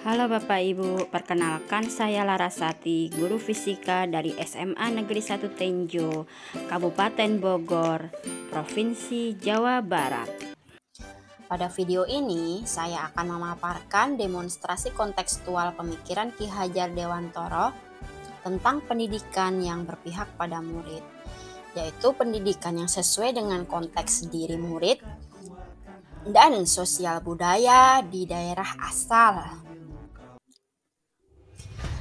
Halo Bapak Ibu, perkenalkan saya Larasati, guru fisika dari SMA Negeri 1 Tenjo, Kabupaten Bogor, Provinsi Jawa Barat. Pada video ini, saya akan memaparkan demonstrasi kontekstual pemikiran Ki Hajar Dewantoro tentang pendidikan yang berpihak pada murid, yaitu pendidikan yang sesuai dengan konteks diri murid dan sosial budaya di daerah asal.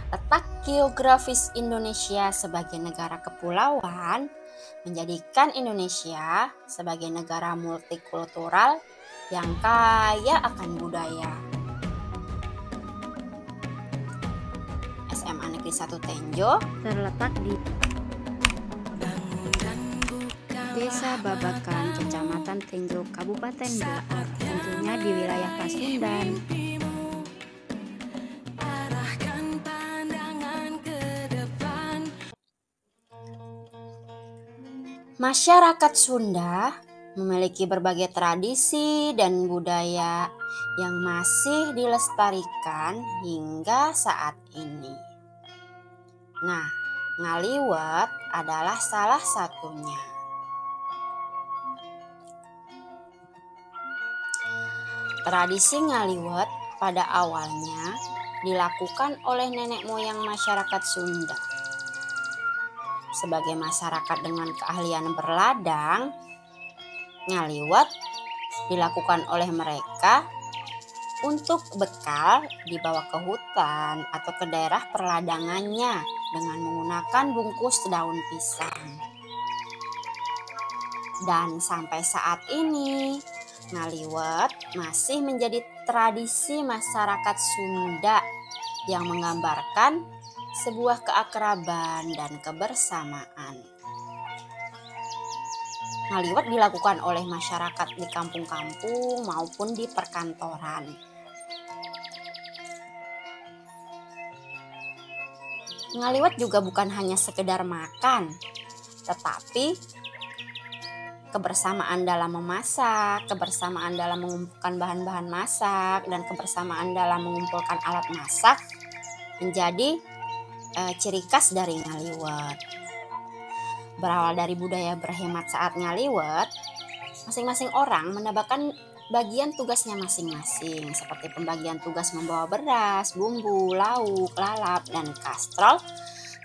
Letak geografis Indonesia sebagai negara kepulauan menjadikan Indonesia sebagai negara multikultural yang kaya akan budaya. SMA Negeri 1 Tenjo terletak di Desa Babakan, Kecamatan Tenjo, Kabupaten Bogor, tentunya di wilayah Pasundan. Masyarakat Sunda memiliki berbagai tradisi dan budaya yang masih dilestarikan hingga saat ini. Nah, ngaliwet adalah salah satunya. Tradisi ngaliwet pada awalnya dilakukan oleh nenek moyang masyarakat Sunda. Sebagai masyarakat dengan keahlian berladang, ngaliwet dilakukan oleh mereka untuk bekal dibawa ke hutan atau ke daerah perladangannya dengan menggunakan bungkus daun pisang. Dan sampai saat ini, ngaliwet masih menjadi tradisi masyarakat Sunda yang menggambarkan sebuah keakraban dan kebersamaan. Ngaliwet dilakukan oleh masyarakat di kampung-kampung maupun di perkantoran. Ngaliwet juga bukan hanya sekedar makan, tetapi kebersamaan dalam memasak, kebersamaan dalam mengumpulkan bahan-bahan masak, dan kebersamaan dalam mengumpulkan alat masak menjadi ciri khas dari ngaliwet. Berawal dari budaya berhemat saat ngaliwet, masing-masing orang mendapatkan bagian tugasnya masing-masing, seperti pembagian tugas membawa beras, bumbu, lauk, lalap, dan kastrol,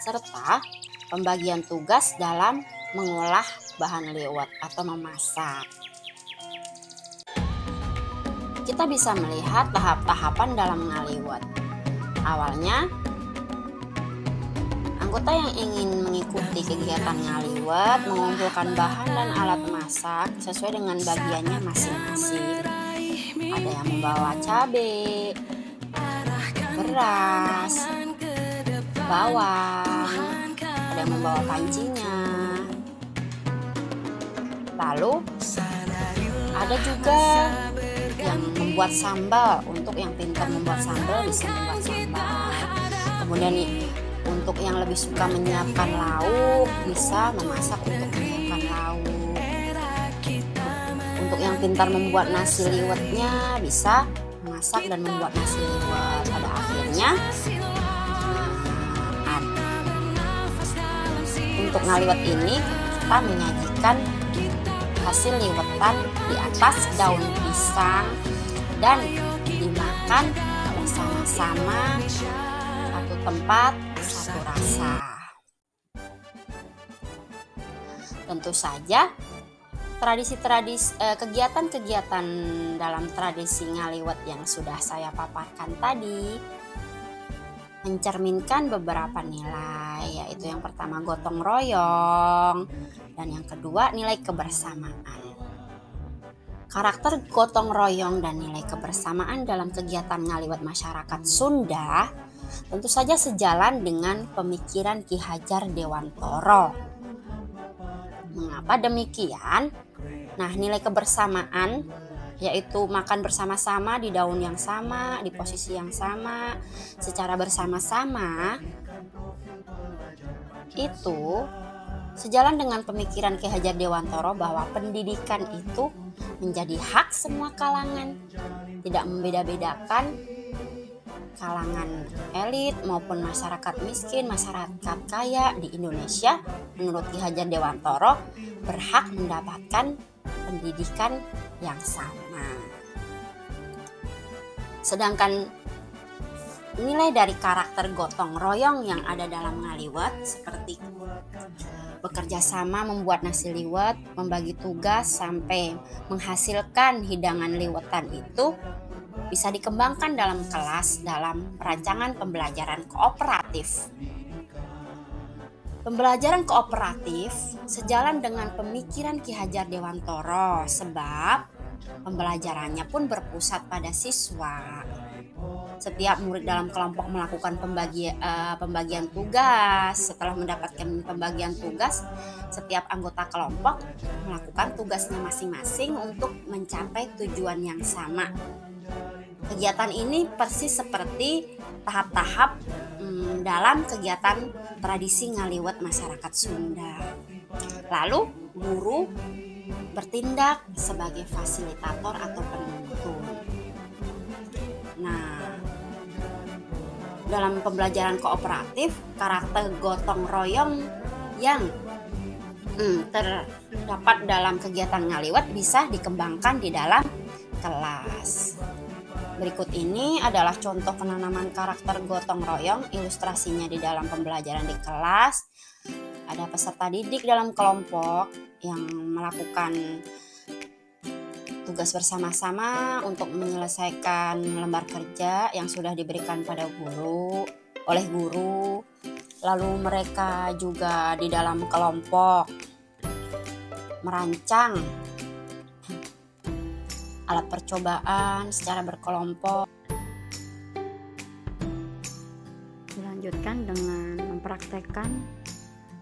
serta pembagian tugas dalam mengolah bahan liwet atau memasak. Kita bisa melihat tahap-tahapan dalam ngaliwet. Awalnya, anggota yang ingin mengikuti kegiatan ngaliwet mengumpulkan bahan dan alat masak sesuai dengan bagiannya masing-masing. Ada yang membawa cabai, beras, bawang, ada yang membawa pancinya. Lalu ada juga yang membuat sambal. Untuk yang pintar membuat sambal bisa membuat sambal. Kemudian untuk yang lebih suka menyiapkan lauk bisa memasak untuk menyiapkan lauk. Untuk yang pintar membuat nasi liwetnya bisa memasak dan membuat nasi liwet. Pada akhirnya untuk ngaliwet ini kita menyajikan hasil liwetan di atas daun pisang dan dimakan bersama-sama, satu tempat, satu rasa. Tentu saja kegiatan-kegiatan dalam tradisi ngaliwet yang sudah saya paparkan tadi mencerminkan beberapa nilai, yaitu yang pertama gotong royong dan yang kedua nilai kebersamaan. Karakter gotong royong dan nilai kebersamaan dalam kegiatan ngaliwet masyarakat Sunda tentu saja sejalan dengan pemikiran Ki Hajar Dewantoro. Mengapa demikian? Nah, nilai kebersamaan yaitu makan bersama-sama di daun yang sama, di posisi yang sama, secara bersama-sama, itu sejalan dengan pemikiran Ki Hajar Dewantoro bahwa pendidikan itu menjadi hak semua kalangan, tidak membeda-bedakan kalangan elit maupun masyarakat miskin, masyarakat kaya di Indonesia, menurut Ki Hajar Dewantara, berhak mendapatkan pendidikan yang sama. Sedangkan nilai dari karakter gotong royong yang ada dalam ngaliwat seperti bekerja sama membuat nasi liwet, membagi tugas sampai menghasilkan hidangan liwetan itu bisa dikembangkan dalam kelas dalam rancangan pembelajaran kooperatif. Pembelajaran kooperatif sejalan dengan pemikiran Ki Hajar Dewantara sebab pembelajarannya pun berpusat pada siswa. Setiap murid dalam kelompok melakukan pembagian tugas. Setelah mendapatkan pembagian tugas, setiap anggota kelompok melakukan tugasnya masing-masing untuk mencapai tujuan yang sama. Kegiatan ini persis seperti tahap-tahap dalam kegiatan tradisi ngaliwet masyarakat Sunda. Lalu guru bertindak sebagai fasilitator atau penuntun. Nah, dalam pembelajaran kooperatif, karakter gotong royong yang terdapat dalam kegiatan ngaliwet bisa dikembangkan di dalam kelas. Berikut ini adalah contoh penanaman karakter gotong royong, ilustrasinya di dalam pembelajaran di kelas. Ada peserta didik dalam kelompok yang melakukan tugas bersama-sama untuk menyelesaikan lembar kerja yang sudah diberikan pada oleh guru. Lalu mereka juga di dalam kelompok merancang alat percobaan secara berkelompok. Dilanjutkan dengan mempraktekkan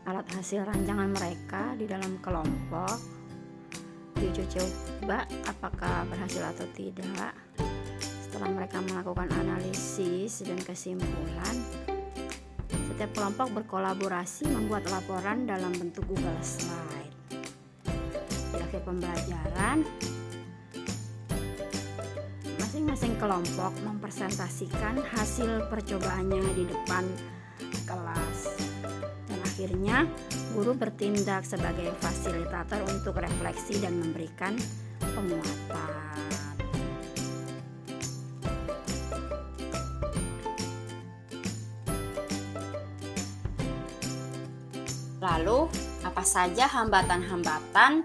alat hasil rancangan mereka di dalam kelompok. Diuji coba apakah berhasil atau tidak. Setelah mereka melakukan analisis dan kesimpulan, setiap kelompok berkolaborasi membuat laporan dalam bentuk Google Slide. Di akhir pembelajaran, masing-masing kelompok mempresentasikan hasil percobaannya di depan kelas. Dan akhirnya guru bertindak sebagai fasilitator untuk refleksi dan memberikan penguatan. Lalu, apa saja hambatan-hambatan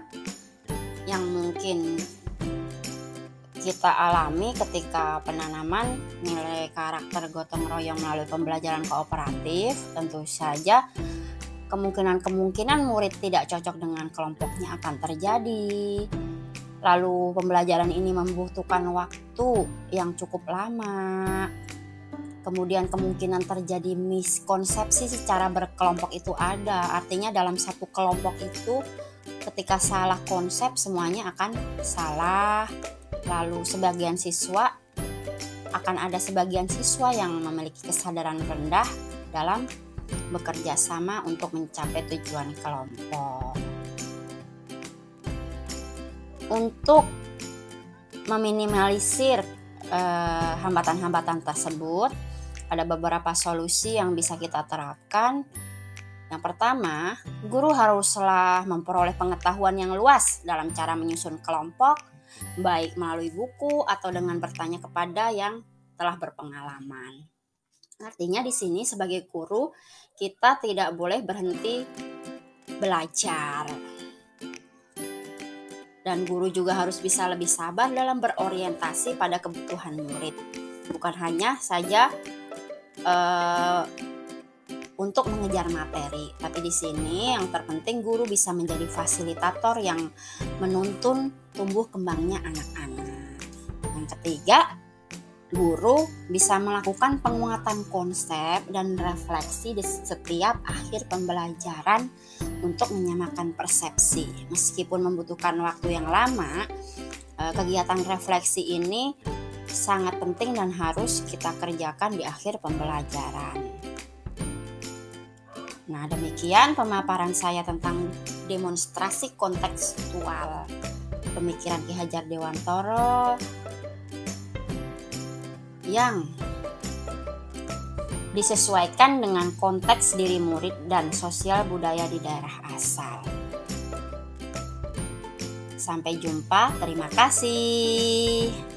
yang mungkin kita alami ketika penanaman nilai karakter gotong royong melalui pembelajaran kooperatif? Tentu saja kemungkinan murid tidak cocok dengan kelompoknya akan terjadi. Lalu pembelajaran ini membutuhkan waktu yang cukup lama. Kemudian kemungkinan terjadi miskonsepsi secara berkelompok itu ada. Artinya dalam satu kelompok itu ketika salah konsep semuanya akan salah. Lalu akan ada sebagian siswa yang memiliki kesadaran rendah dalam bekerja sama untuk mencapai tujuan kelompok. Untuk meminimalisir hambatan-hambatan tersebut, ada beberapa solusi yang bisa kita terapkan. Yang pertama, guru haruslah memperoleh pengetahuan yang luas dalam cara menyusun kelompok, baik melalui buku atau dengan bertanya kepada yang telah berpengalaman. Artinya di sini sebagai guru kita tidak boleh berhenti belajar. Dan guru juga harus bisa lebih sabar dalam berorientasi pada kebutuhan murid. Bukan hanya saja untuk mengejar materi, tapi di sini yang terpenting guru bisa menjadi fasilitator yang menuntun tumbuh kembangnya anak-anak. Yang ketiga, guru bisa melakukan penguatan konsep dan refleksi di setiap akhir pembelajaran untuk menyamakan persepsi. Meskipun membutuhkan waktu yang lama, kegiatan refleksi ini sangat penting dan harus kita kerjakan di akhir pembelajaran. Nah, demikian pemaparan saya tentang demonstrasi kontekstual pemikiran Ki Hajar Dewantara yang disesuaikan dengan konteks diri murid dan sosial budaya di daerah asal. Sampai jumpa, terima kasih.